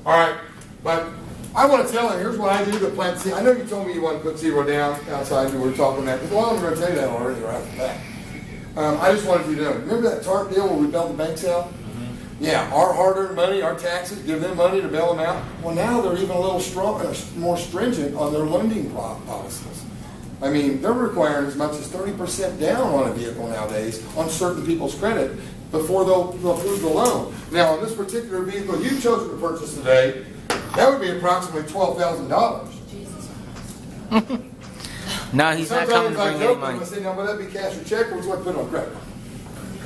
All right, but I want to tell you, here's what I do to plant seed. I know you told me you want to put zero down outside. You were talking that. Well, I'm going to tell you that already right off the bat. I just wanted you to know. Remember that TARP deal where we bailed the banks out? Mm-hmm. Yeah, our hard-earned money, our taxes, give them money to bail them out. Well, now they're even a little more stringent on their lending policies. I mean, they're requiring as much as 30% down on a vehicle nowadays on certain people's credit before they'll approve the loan. Now, on this particular vehicle you've chosen to purchase today, that would be approximately $12,000. No, he's not coming to bring any money. I say, now, will that be cash or check, or would you like to put it on credit?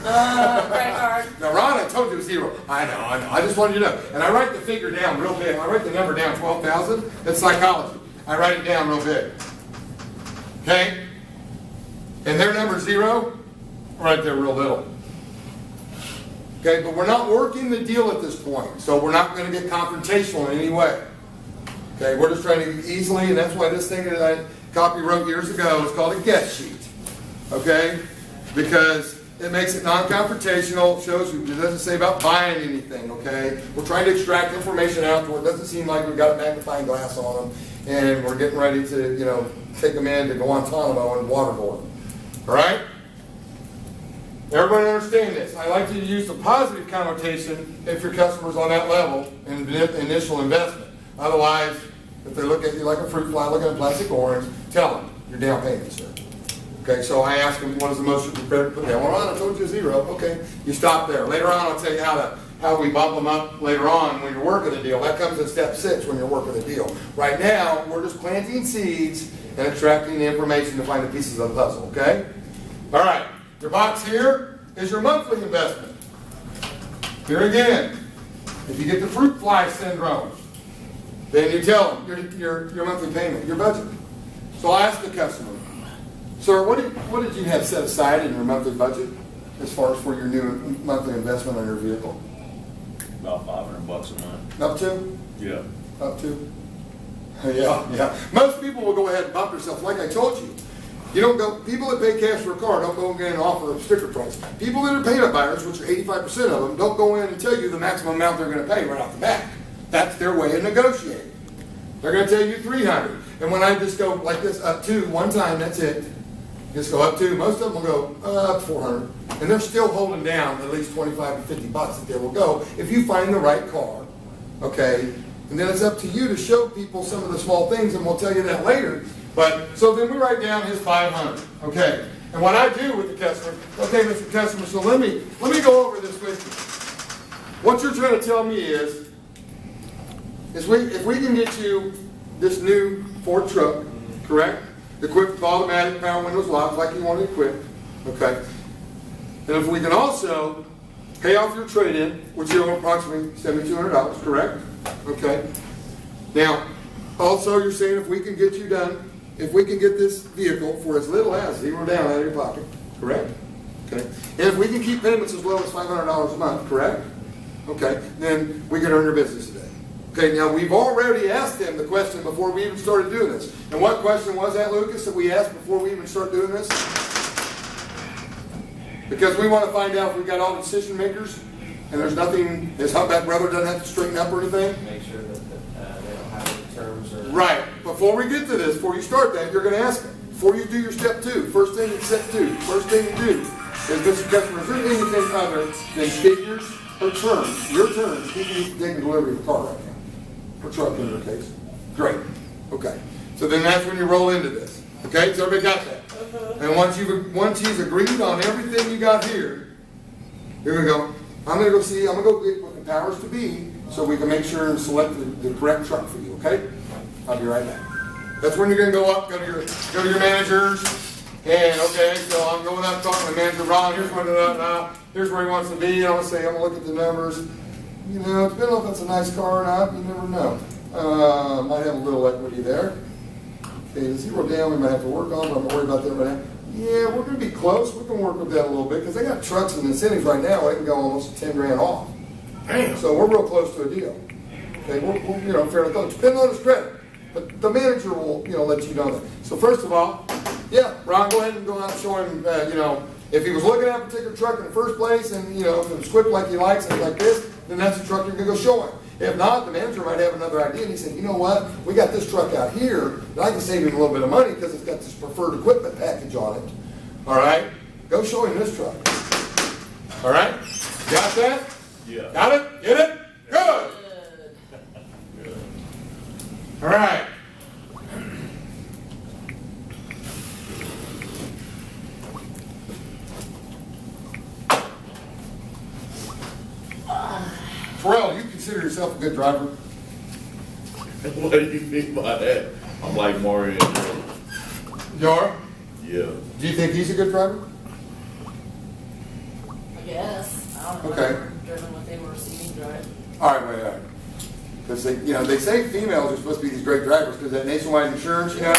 Credit card. Now, Ron, I told you it was zero. I know. I just wanted you to know. And I write the figure down real big. I write the number down, 12,000. That's psychology. I write it down real big. Okay? And their number zero, right there real little. Okay, but we're not working the deal at this point, so we're not going to get confrontational in any way. Okay, we're just trying to easily, and that's why this thing that I copywrote years ago is called a guest sheet. Okay, because it makes it non-confrontational, shows you, it doesn't say about buying anything. Okay, we're trying to extract information out where it doesn't seem like we've got a magnifying glass on them, and we're getting ready to, take them in to Guantanamo and waterboard them. All right. Everybody understand this. I like you to use the positive connotation if your customer's on that level in initial investment. Otherwise, if they look at you like a fruit fly looking at a plastic orange, tell them your down payment, sir. Okay, so I ask them, what is the most you're prepared to put down? Well, I told you zero. Okay, you stop there. Later on, I'll tell you how we bump them up later on when you're working the deal. That comes in step 6 when you're working the deal. Right now, we're just planting seeds and extracting the information to find the pieces of the puzzle, okay? All right. Your box here is your monthly investment. Here again, if you get the fruit fly syndrome, then you tell them your monthly payment, your budget. So I ask the customer, sir, what did you have set aside in your monthly budget as far as for your new monthly investment on your vehicle? About $500 a month. Up to? Yeah. Up to? Yeah. Most people will go ahead and bump themselves. Like I told you, people that pay cash for a car don't go and get an offer of sticker price. People that are payment buyers, which are 85% of them, don't go in and tell you the maximum amount they're going to pay right off the bat. That's their way of negotiating. They're going to tell you $300. And when I just go like this, up to, one time, that's it. Just go up to, most of them will go up $400. And they're still holding down at least $25 to $50 that they will go if you find the right car. Okay? And then it's up to you to show people some of the small things, and we'll tell you that later. But, so then we write down his $500. Okay? And what I do with the customer, okay, Mr. Customer, so let me go over this with you. What you're trying to tell me is if we can get you this new Ford truck, correct? Equipped with automatic power windows locks like you want it equipped, okay? And if we can also pay off your trade-in, which you owe approximately $7,200, correct? Okay. Now, also you're saying if we can get you done, if we can get this vehicle for as little as $0 down out of your pocket, correct? Okay. And if we can keep payments as low as $500 a month, correct? Okay. Then we can earn your business today. Okay. Now we've already asked them the question before we even started doing this. And what question was that, Lucas, that we asked before we even started doing this? Because we want to find out if we've got all the decision makers and there's nothing, his humpback brother doesn't have to straighten up or anything. Make sure that they don't have any terms or... Right. Before we get to this, before you start that, you're going to ask them. Before you do your step 2, first thing in step 2, first thing you do is, Mr. Customer, is there anything other than figures or terms, your terms, people need to take the delivery of a car right now, or truck in your case? Great. Okay. So then that's when you roll into this. Okay? So everybody got that? And once he's agreed on everything you got here, you're going to go, I'm going to go get what the powers to be so we can make sure and select the correct truck for you, okay? I'll be right back. That's when you're going to go up, go to your managers, and okay, so I'm going up talking to manager Ron, here's where he wants to be, and I'm going to say, I'm going to look at the numbers. Depending on if it's a nice car or not, you never know. Might have a little equity there. Okay, the $0 down we might have to work on, but I'm not worried about that right now. Yeah, we're going to be close. We can work with that a little bit because they got trucks and incentives right now. They can go almost $10,000 off. Damn. So we're real close to a deal. Okay, we're fairly close. Depending on his credit, but the manager will let you know that. So first of all, yeah, Ron, go ahead and go out and show him. If he was looking at a particular truck in the first place, and if it was equipped like he likes and like this, then that's the truck you're going to go show him. If not, the manager might have another idea, and he said, you know what, we got this truck out here that I can save him a little bit of money because it's got this preferred equipment package on it. All right? Go show him this truck. All right? Got that? Yeah. Got it? Get it? Good. Good. All right. Terrell, you consider yourself a good driver? What do you mean by that? I'm like Mario. You are? Yeah. Do you think he's a good driver? I guess. I don't know. Okay. I've never driven what they were seeing drive. All right, wait. Because they say females are supposed to be these great drivers because that nationwide insurance, you know,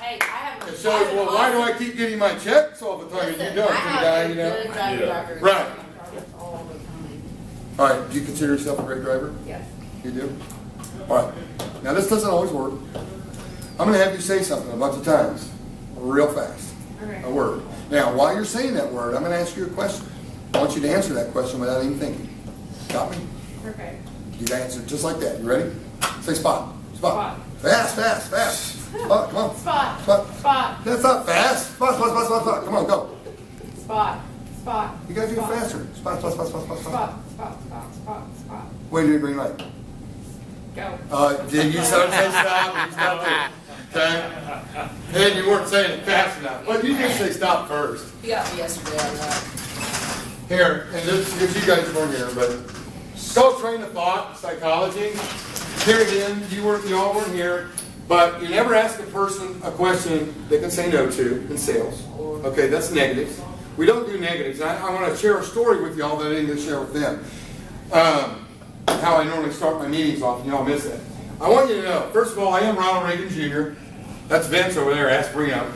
Hey, I have a it shows, well, why do I keep getting my checks all the time and you Listen, don't, I you have guy, a you know? good driving Yeah. record. Right. All the time. All right, do you consider yourself a great driver? Yes. You do? All right. Now, this doesn't always work. I'm going to have you say something a bunch of times, real fast. Okay. A word. Now, while you're saying that word, I'm going to ask you a question. I want you to answer that question without even thinking. Got me? Okay. You answer just like that. You ready? Say spot. Spot. Spot. Fast, fast, fast. Spot, come on. Spot. Spot. Spot. That's not fast. Spot, spot, spot, spot, spot. Come on, go. Spot. Spot. You got to do it Spot. faster. Spot, spot, spot, spot, spot, spot. Spot. Spot. Spot. Spot. Spot. Wait till you green light. Go. Did you start to say stop and you stopped it? Okay? And you weren't saying it fast enough. But you did say stop first. You got me yesterday on that. Here, and this because you guys weren't here, but it's called train of thought, psychology. Here again, you all weren't here, but you never ask a person a question they can say no to in sales. Okay, that's negatives. We don't do negatives. I want to share a story with y'all that I didn't share with them. How I normally start my meetings off, and y'all miss that. I want you to know, first of all, I am Ronald Ragan Jr. That's Vince over there, ask Reno.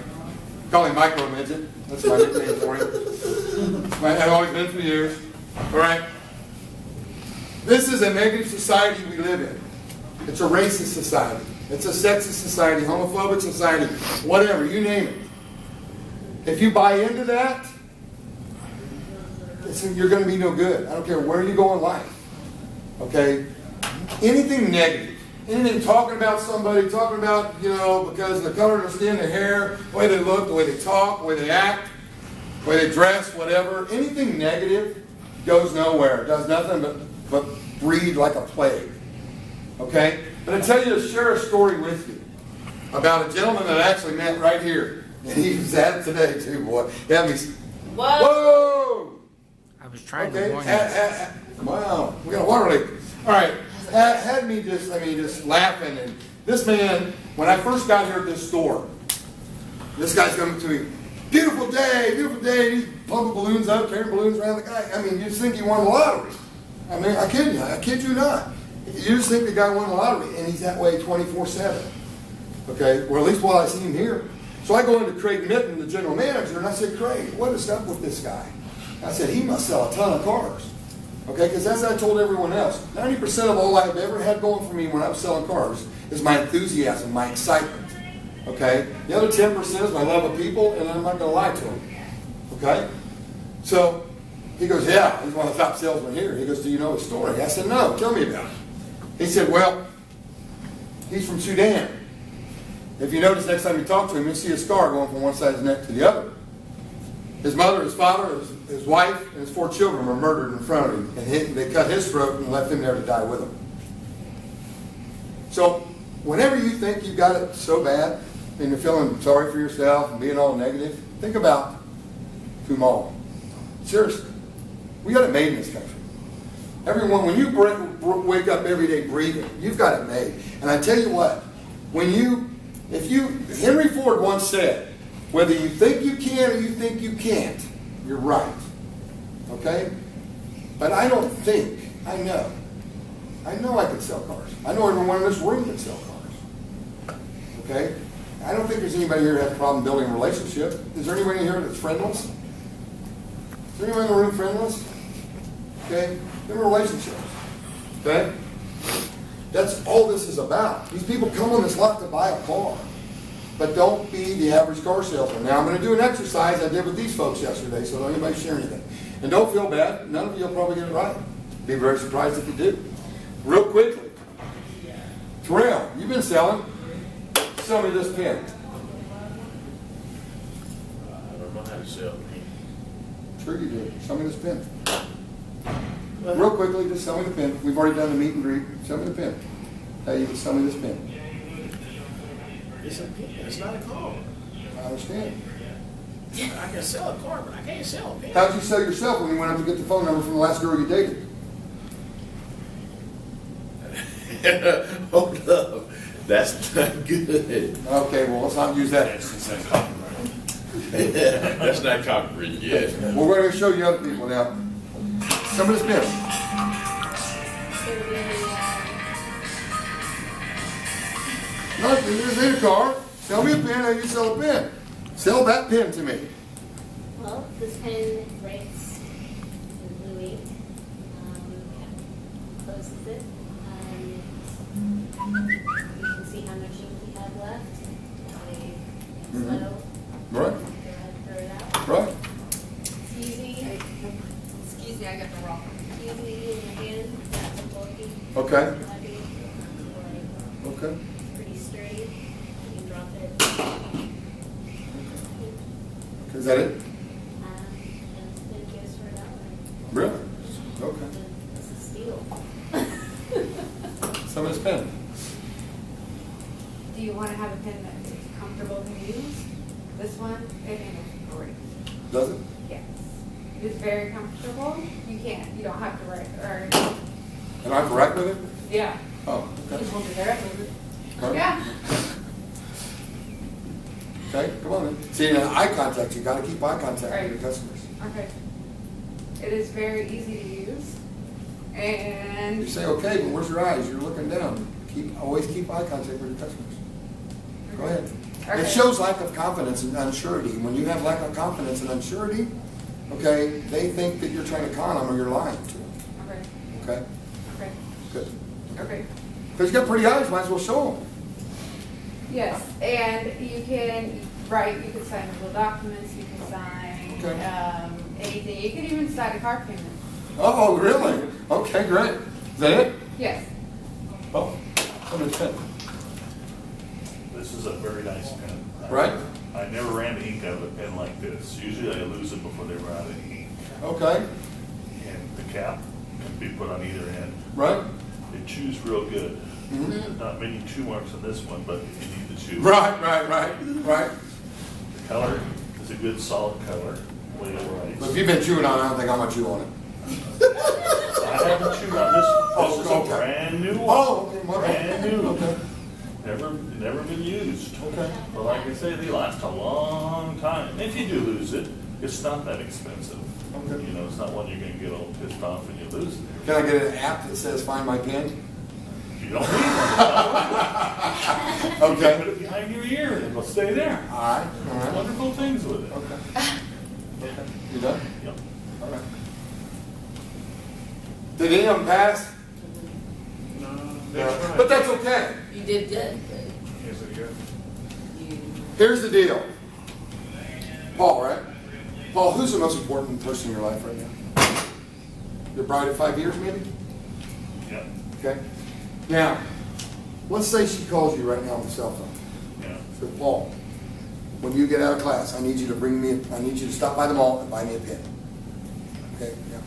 Call him Micro Midget. That's my nickname for him. I've always been for years. All right? This is a negative society we live in. It's a racist society. It's a sexist society, homophobic society, whatever, you name it. If you buy into that, you're going to be no good. I don't care where you go in life. Okay? Anything negative, anything talking about somebody, talking about, because of the color of their skin, their hair, the way they look, the way they talk, the way they act, the way they dress, whatever, anything negative goes nowhere. It does nothing but breed like a plague. Okay? But I tell you to share a story with you about a gentleman that I actually met right here. And he was at it today too, boy. He had me. What? Whoa! I was trying Okay. to warn you. Wow. We got a water leak. All right. Had me just laughing. And this man, when I first got here at this store, this guy's coming to me. Beautiful day, beautiful day. And he's pumping balloons up, carrying balloons around the guy. I mean, you just think he won the lottery. I mean, I kid you not. You just think the guy won the lottery, and he's that way 24/7. Okay, or at least while I see him here. So I go into Craig Mitten, the general manager, and I said, Craig, what is up with this guy? I said, he must sell a ton of cars. Okay, because as I told everyone else, 90% of all I've ever had going for me when I was selling cars is my enthusiasm, my excitement. Okay, the other 10% is my love of people, and I'm not going to lie to them. Okay, so he goes, yeah, he's one of the top salesmen here. He goes, do you know his story? I said, no, tell me about it. He said, well, he's from Sudan. If you notice next time you talk to him, you'll see a scar going from one side of his neck to the other. His mother, his father, his wife, and his 4 children were murdered in front of him. And they cut his throat and left him there to die with him. So whenever you think you've got it so bad and you're feeling sorry for yourself and being all negative, think about Kumal. Seriously. We got it made in this country. Everyone, when you wake up every day breathing, you've got it made. And I tell you what, Henry Ford once said, whether you think you can or you think you can't, you're right. Okay? But I don't think, I know I can sell cars. I know everyone in this room can sell cars. Okay? I don't think there's anybody here that has a problem building a relationship. Is there anybody here that's friendless? Is there anyone in the room friendless? Okay? They're relationships. Okay? That's all this is about. These people come on this lot to buy a car. But don't be the average car salesman. Now, I'm going to do an exercise I did with these folks yesterday, so don't anybody share anything. And don't feel bad. None of you will probably get it right. Be very surprised if you do. Real quickly, Terrell, you've been selling. Sell me this pen. I don't know how to sell. Sure you do. Sell me this pen. Real quickly, just sell me the pen. We've already done the meet and greet. Sell me the pen. Hey, you can sell me this pen. It's a pen, it's not a car. I understand. I can sell a car, but I can't sell a pen. How'd you sell yourself when you went up to get the phone number from the last girl you dated? Hold up. That's not good. Okay, well, let's not use that. That's not copyrighted yet. Well, we're going to show you other people now. Some of this pen. No, this ain't a car. Sell me a pen, how you sell a pen. Sell that pen to me. Well, this pen writes in blue ink. Closes it. You can see how much ink you have left. Slow. Right, Go ahead and throw it out. right. It's easy. Excuse me, I got the wrong one. Easy in your hand. Not so bulky. Okay. Heavy. Okay. Pretty sturdy. You can drop it. Is that it? And this pen goes for $1. Really? Okay. This is steel. Some of this pen. Do you want to have a pen that is comfortable to use? This one, I think it's great. Does it? Yes. It is very comfortable. You don't have to write, or, And I correct with it? yeah. Oh, You okay. can hold it there, move it. All right. Yeah. Okay, come on then. See, in eye contact, you got to keep eye contact with your customers. Okay. It is very easy to use. And You say, okay, but where's your eyes? You're looking down. Always keep eye contact with your customers. Go ahead. Okay. It shows lack of confidence and unsurety. When you have lack of confidence and unsurety, okay, they think that you're trying to con them or you're lying to them. Okay. Okay? Okay. Good. Okay. Because you got pretty eyes, might as well show them. Yes, and you can write, you can sign legal documents, you can sign Okay. anything. You can even sign a car payment. Oh, really? Okay, great. Is that it? Yes. Oh, somebody's pen. This is a very nice pen. Right? I never ran the ink out of a pen like this. Usually I lose it before they run out of ink. Okay, And the cap can be put on either end. right? It chews real good. Mhm. There's not many chew marks on this one, but if you need to chew. Right. The color is a good solid color, way it But if writes. you've been chewing on it, I don't think I'm going to chew on it. I haven't chewed on this one. This is Oh, okay. a brand new one. Oh, okay, my bad. Brand new. Okay. Never been used. Okay. But like I say, they last a long time. If you do lose it, it's not that expensive. Okay. You know, it's not one you're gonna get all pissed off when you lose it. Can I get an app that says find my pen? You don't need one. You Okay. put it behind your ear and it'll stay there. All right. All right. Wonderful things with it. Okay. Okay. You done? Yep. All right. Did any of them pass? No. But that's okay. You did good. Is it good? You, Here's the deal. Paul, right? Paul, who's the most important person in your life right now? Your bride of 5 years, maybe? Yep. Okay. Now, let's say she calls you right now on the cell phone. Yeah. So, Paul, when you get out of class, I need you to stop by the mall and buy me a pen. Okay? Yeah.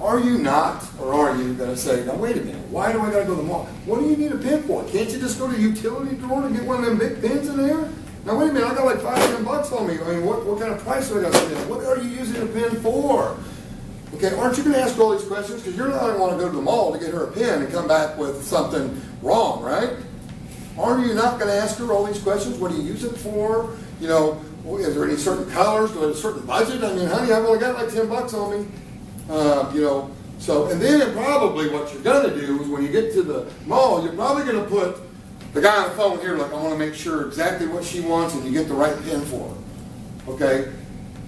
Are you not, or are you going to say, now wait a minute, why do I got to go to the mall? What do you need a pen for? Can't you just go to the utility drawer and get one of them big pens in there? Now wait a minute, I got like $500 on me. I mean, what kind of price do I got to spend? What are you using a pen for? Okay, aren't you going to ask her all these questions? Because you're not going to want to go to the mall to get her a pen and come back with something wrong, right? Are you not going to ask her all these questions? What do you use it for? You know, is there any certain colors? Do I have a certain budget? I mean, honey, I've only got like $10 on me. You know, so, and then probably what you're going to do is when you get to the mall, you're probably going to put the guy on the phone here, like, I want to make sure exactly what she wants and you get the right pen for her. Okay?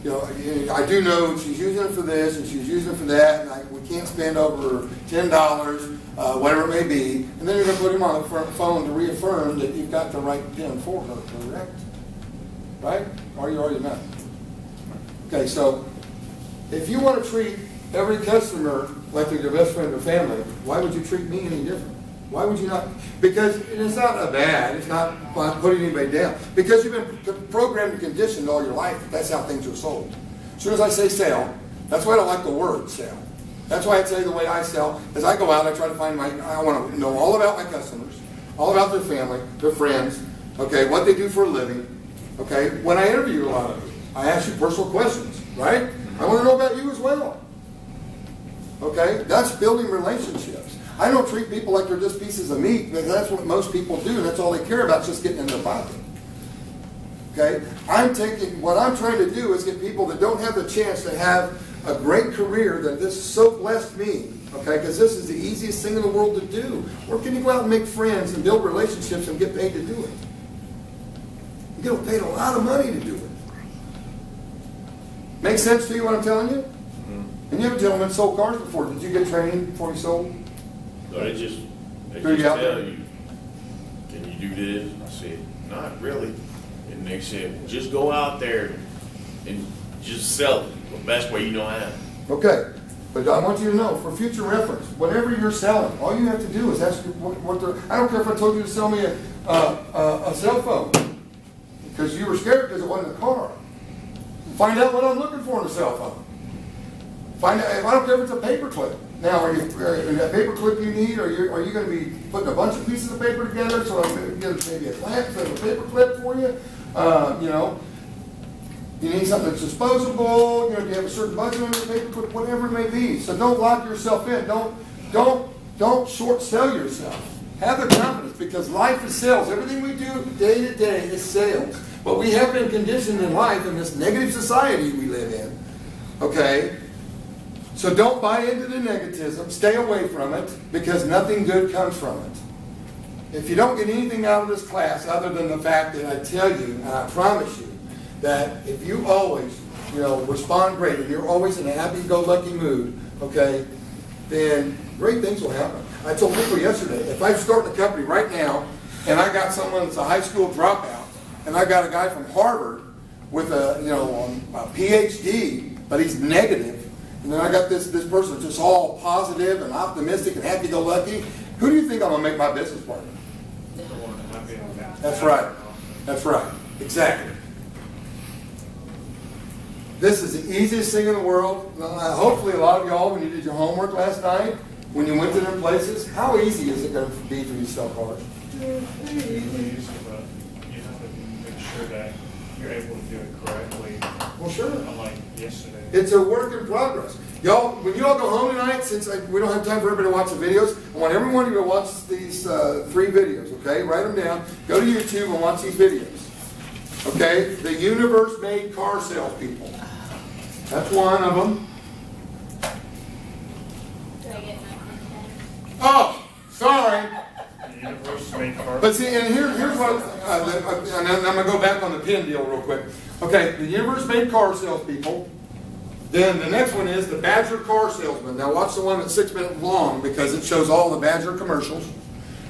You know, I do know she's using it for this and she's using it for that, and we can't spend over $10, whatever it may be. And then you're going to put him on the phone to reaffirm that you've got the right pen for her, correct? Right? Or you already not? Okay, so if you want to treat every customer like they're your best friend or family, why would you treat me any different? Why would you not? Because it's not a bad, it's not putting anybody down. Because you've been programmed and conditioned all your life. That's how things are sold. As soon as I say sell, that's why I don't like the word sell. That's why I tell you the way I sell. As I go out, I try to find I want to know all about my customers, all about their family, their friends, okay, what they do for a living. Okay, when I interview a lot of you, I ask you personal questions, right? I want to know about you as well. Okay, that's building relationships. I don't treat people like they're just pieces of meat, because that's what most people do, and that's all they care about, is just getting in their pocket. Okay, what I'm trying to do is get people that don't have the chance to have a great career that this so blessed me. Okay, because this is the easiest thing in the world to do. Or can you go out and make friends and build relationships and get paid to do it? You get paid a lot of money to do it. Make sense to you what I'm telling you? Mm-hmm. And you have a gentleman that sold cars before. Did you get training before you sold? So they just Threw you out tell there? you, can you do this? I said, not really. And they said, well, just go out there and just sell it the best way you know how. Okay. But I want you to know, for future reference, whatever you're selling, all you have to do is ask what they're. I don't care if I told you to sell me a cell phone, because you were scared because it wasn't a car. Find out what I'm looking for in a cell phone. Find out. I don't care if it's a paper clip. Now, are that paper clip you need, or are you going to be putting a bunch of pieces of paper together? So I'm going to get maybe a clamp instead of a paper clip for you. You know. You need something that's disposable. You know, you have a certain budget on your paper clip, whatever it may be. So don't lock yourself in. Don't short sell yourself. Have the confidence, because life is sales. Everything we do day to day is sales. But we have been conditioned in life in this negative society we live in. Okay? So don't buy into the negativism. Stay away from it, because nothing good comes from it. If you don't get anything out of this class other than the fact that I tell you, and I promise you, that if you always, respond great, and you're always in a happy-go-lucky mood, okay, then great things will happen. I told people yesterday, if I start a company right now, and I got someone that's a high school dropout, and I got a guy from Harvard with a PhD, but he's negative, and then I got this person that's just all positive and optimistic and happy-go-lucky, who do you think I'm going to make my business partner? That's right. That's right. Exactly. This is the easiest thing in the world. Hopefully a lot of y'all, when you did your homework last night, when you went to their places, how easy is it going to be for you to sell cars? It's easy, but you have to make sure that you're able to do it correctly. Well, sure. Unlike yesterday. It's a work in progress. Y'all, when you all go home tonight, since we don't have time for everybody to watch the videos, I want every one of you to watch these 3 videos, okay? Write them down. Go to YouTube and watch these videos. Okay? The universe made car salespeople. That's one of them. Did I get my contact? Oh, sorry. The universe made cars. But see, and here's what, and I'm going to go back on the pen deal real quick. Okay, the universe made car salespeople. Then the next one is the Badger car salesman. Now watch the one that's 6 minutes long, because it shows all the Badger commercials.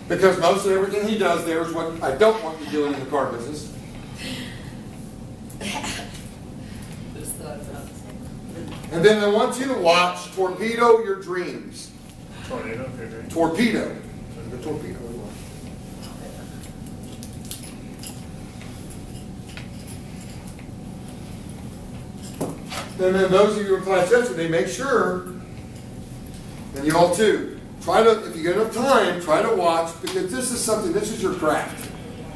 Because most of everything he does there is what I don't want you doing in the car business. Just thought about it. And then I want you to watch Torpedo Your Dreams. Tornado, okay. Torpedo. The torpedo. And then those of you in class yesterday, make sure, and you all too, try to, if you get enough time, try to watch, because this is your craft.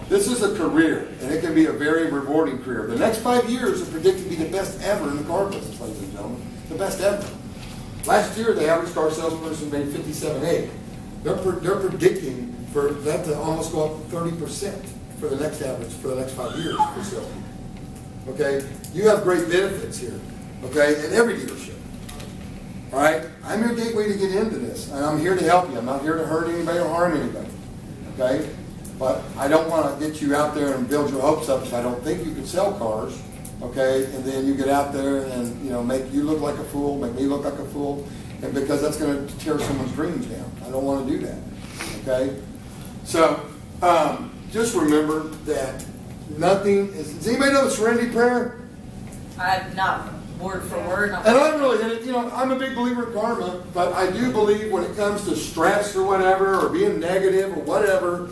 This is a career, and it can be a very rewarding career. The next 5 years are predicted to be the best ever in the car business, ladies and gentlemen. The best ever. Last year, the average car salesperson made $57,800. They're predicting for that to almost go up 30% for the next average, for the next 5 years for salespeople. Okay? You have great benefits here. Okay? In every dealership. All right? I'm your gateway to get into this, and I'm here to help you. I'm not here to hurt anybody or harm anybody. Okay? But I don't want to get you out there and build your hopes up if I don't think you can sell cars. Okay? And then you get out there and, make you look like a fool, make me look like a fool, and because that's going to tear someone's dreams down. I don't want to do that. Okay? So, just remember that nothing is... Does anybody know the Serenity Prayer? I've not word for word. And I really hit it, I'm a big believer in karma, but I do believe when it comes to stress or whatever, or being negative or whatever,